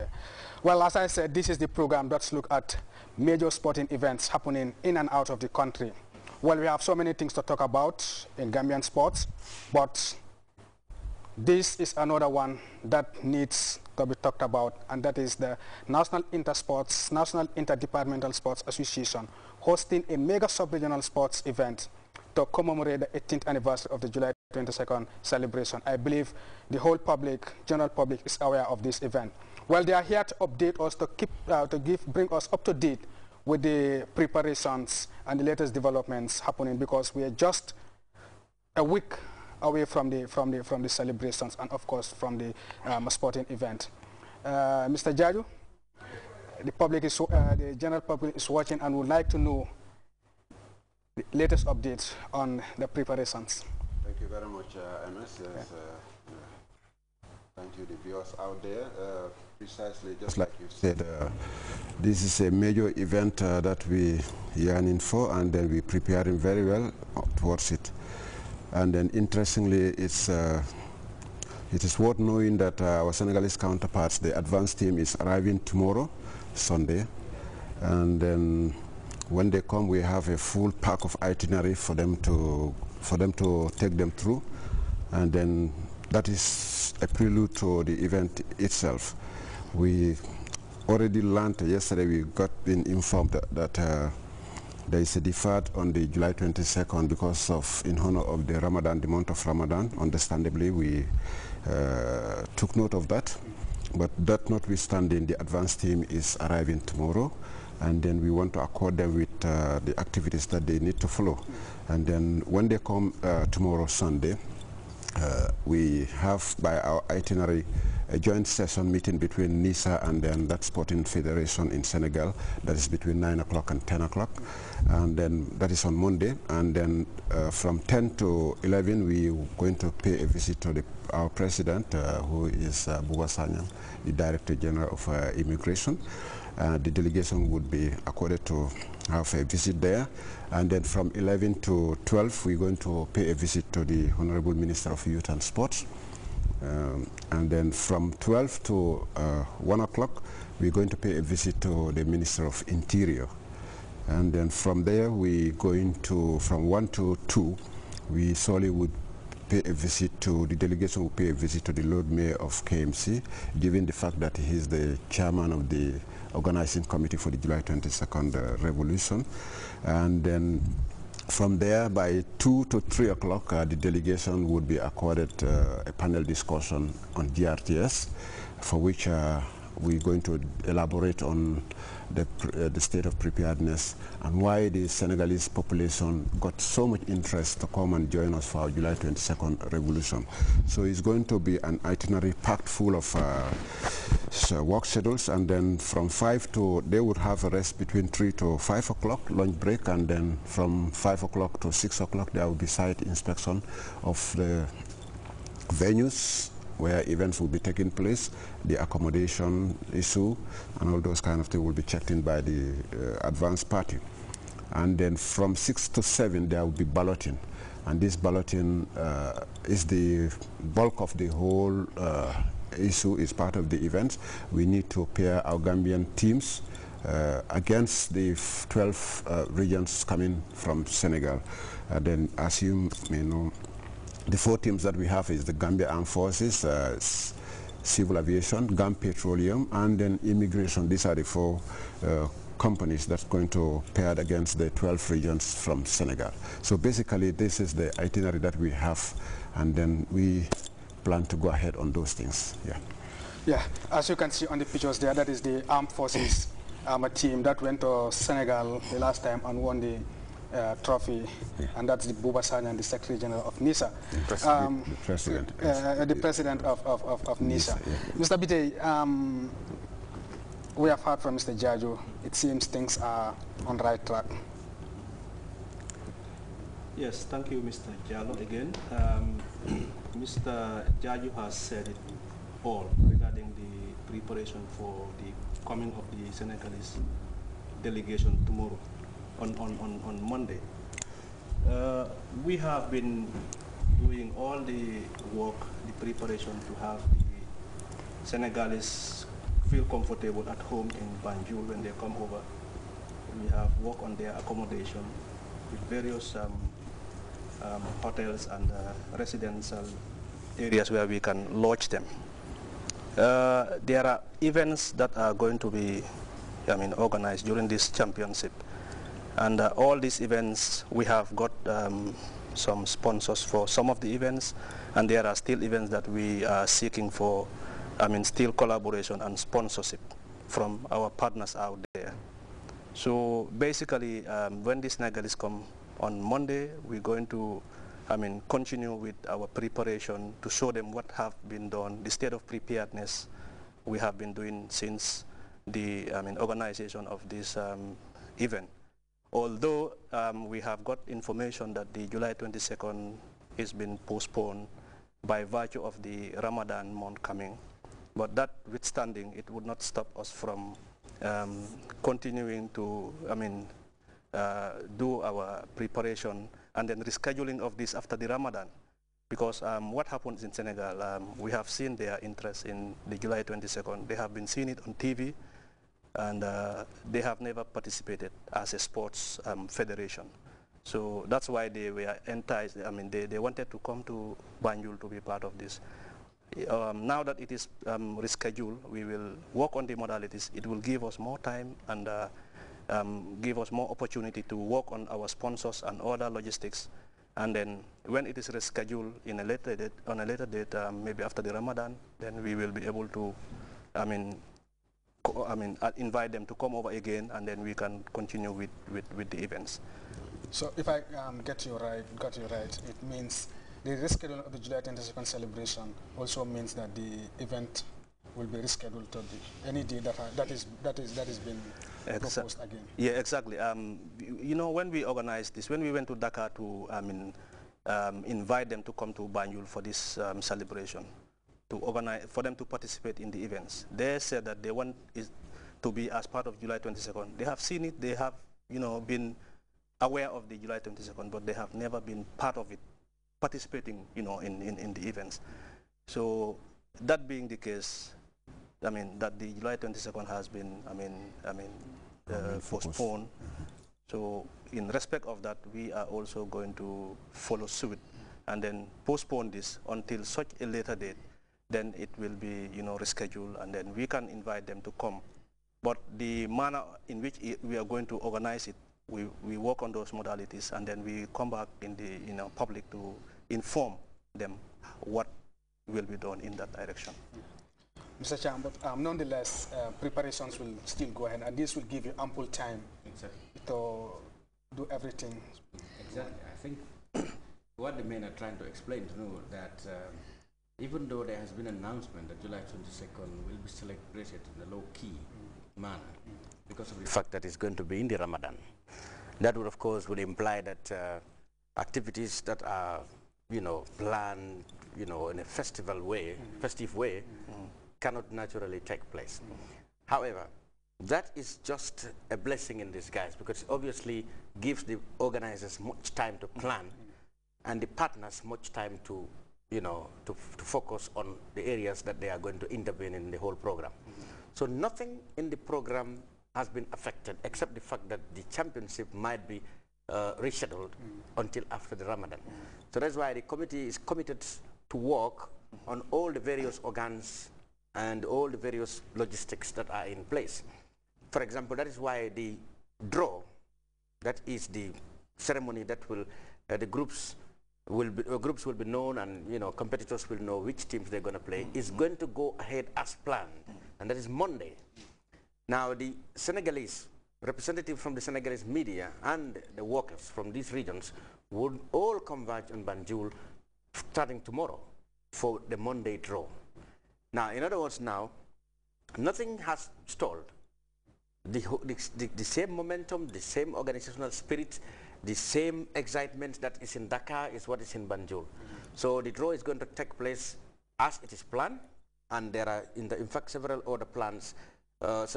Okay. Well, as I said, this is the program that's look at major sporting events happening in and out of the country. Well, we have so many things to talk about in Gambian sports, but this is another one that needs to be talked about, and that is the National Interdepartmental Sports Association hosting a mega sub-regional sports event to commemorate the 18th anniversary of the July 22nd celebration. I believe the whole public, general public, is aware of this event. Well, they are here to update us, bring us up to date with the preparations and the latest developments happening, because we are just a week away from the celebrations and of course from the sporting event. Mr. Jaju, the general public is watching and would like to know the latest updates on the preparations. Thank you very much, MS. Yes, thank you, the viewers out there. Precisely, just like you said, this is a major event that we yearning for, and then we're preparing very well towards it. And then, interestingly, it is worth knowing that our Senegalese counterparts, the advanced team, is arriving tomorrow, Sunday, and then when they come, we have a full pack of itinerary for them to take them through, and then that is a prelude to the event itself. We already learned yesterday, we got been informed that there is a deferred on the July 22nd because of, in honor of the Ramadan, the month of Ramadan. Understandably, we took note of that, but that notwithstanding, the advanced team is arriving tomorrow, and then we want to accord them with the activities that they need to follow. And then when they come tomorrow, Sunday, we have by our itinerary a joint session meeting between NISA and then that sporting federation in Senegal. That is between 9 o'clock and 10 o'clock. And then that is on Monday. And then from 10 to 11, we are going to pay a visit to our president, who is Buba Sanyang, the Director General of Immigration. The delegation would be accorded to have a visit there. And then from 11 to 12, we're going to pay a visit to the Honorable Minister of Youth and Sports. And then from 12 to 1 o'clock, we're going to pay a visit to the Minister of Interior. And then from there, we're going to, from 1 to 2, we solely would pay a visit to, the delegation will pay a visit to the Lord Mayor of KMC, given the fact that he's the chairman of the organizing committee for the July 22nd revolution. And then from there, by 2 to 3 o'clock, the delegation would be accorded a panel discussion on GRTS, for which we're going to elaborate on the state of preparedness and why the Senegalese population got so much interest to come and join us for our July 22nd revolution. So it's going to be an itinerary packed full of work schedules, and then from 5 to, they would have a rest between 3 to 5 o'clock, lunch break, and then from 5 o'clock to 6 o'clock there will be site inspection of the venues where events will be taking place, the accommodation issue, and all those kind of things will be checked in by the advanced party. And then from 6 to 7 there will be balloting, and this balloting is the bulk of the whole issue, is part of the event. We need to pair our Gambian teams against the 12 regions coming from Senegal. And then, as you may know, the 4 teams that we have is the Gambia Armed Forces, Civil Aviation, GAM Petroleum, and then Immigration. These are the 4 companies that's going to pair against the 12 regions from Senegal. So basically, this is the itinerary that we have, and then we plan to go ahead on those things. Yeah. Yeah, as you can see on the pictures there, that is the Armed Forces team that went to Senegal the last time and won the trophy, and that's the Buba Sanyang, the Secretary General of NISA. The president of NISA. Mr. Bitey, we have heard from Mr. Jaju. It seems things are on the right track. Yes, thank you, Mr. Jallo, again. Mr. Jaju has said it all regarding the preparation for the coming of the Senegalese delegation tomorrow, on Monday. We have been doing all the work, the preparation to have the Senegalese feel comfortable at home in Banjul when they come over. We have worked on their accommodation with various hotels and residential areas where we can lodge them. There are events that are going to be organized during this championship. And all these events, we have got some sponsors for some of the events, and there are still events that we are seeking for, still collaboration and sponsorship from our partners out there. So basically, when these Senegalese come on Monday, we're going to continue with our preparation to show them what have been done, the state of preparedness we have been doing since the organization of this event. Although we have got information that the July 22nd has been postponed by virtue of the Ramadan month coming, but that withstanding, it would not stop us from continuing to do our preparation and then rescheduling of this after the Ramadan. Because what happens in Senegal, we have seen their interest in the July 22nd. They have been seeing it on TV, and they have never participated as a sports federation. So that's why they were enticed. They wanted to come to Banjul to be part of this. Now that it is rescheduled, we will work on the modalities. It will give us more time and give us more opportunity to work on our sponsors and other logistics. And then when it is rescheduled in a later date, on a later date, maybe after the Ramadan, then we will be able to, invite them to come over again, and then we can continue with the events. So if I got you right, it means the rescheduling of the July 22nd celebration also means that the event will be rescheduled to any day that is been proposed again. Yeah, exactly. When we organized this, when we went to Dakar to invite them to come to Banjul for this celebration, to organize for them to participate in the events, they said that they want it to be as part of July 22nd. They have seen it. They have been aware of the July 22nd, but they have never been part of it, participating in the events. So that being the case, that the July 22nd has been postponed. So in respect of that, we are also going to follow suit and then postpone this until such a later date. Then it will be rescheduled, and then we can invite them to come. But the manner in which we are going to organize it, we work on those modalities, and then we come back in the public to inform them what will be done in that direction. Mr. Cham, but nonetheless, preparations will still go ahead, and this will give you ample time to do everything. Exactly. I think what the men are trying to explain to know that even though there has been an announcement that July 22nd will be celebrated in a low-key manner because of the fact that it's going to be in the Ramadan, that would, of course, would imply that activities that are, planned, in a festive way, cannot naturally take place. However, that is just a blessing in disguise, because it obviously gives the organizers much time to plan and the partners much time to, to focus on the areas that they are going to intervene in the whole program. So nothing in the program has been affected except the fact that the championship might be rescheduled until after the Ramadan. So that's why the committee is committed to work on all the various organs and all the various logistics that are in place. For example, that is why the draw, that is the ceremony that will, the groups will be known, and competitors will know which teams they're going to play, is going to go ahead as planned, and that is Monday. Now the Senegalese representative from the Senegalese media and the workers from these regions would all converge on Banjul starting tomorrow for the Monday draw. Now, in other words, now nothing has stalled. The same momentum, the same organizational spirit, the same excitement that is in Dakar is what is in Banjul. So the draw is going to take place as it is planned, and there are, in fact, several other plans,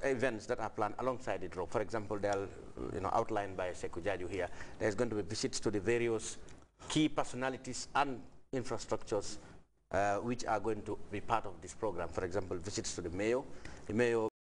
events that are planned alongside the draw. For example, they are outlined by Sekou Jaju here. There's going to be visits to the various key personalities and infrastructures which are going to be part of this program. For example, visits to the mayor, Mayor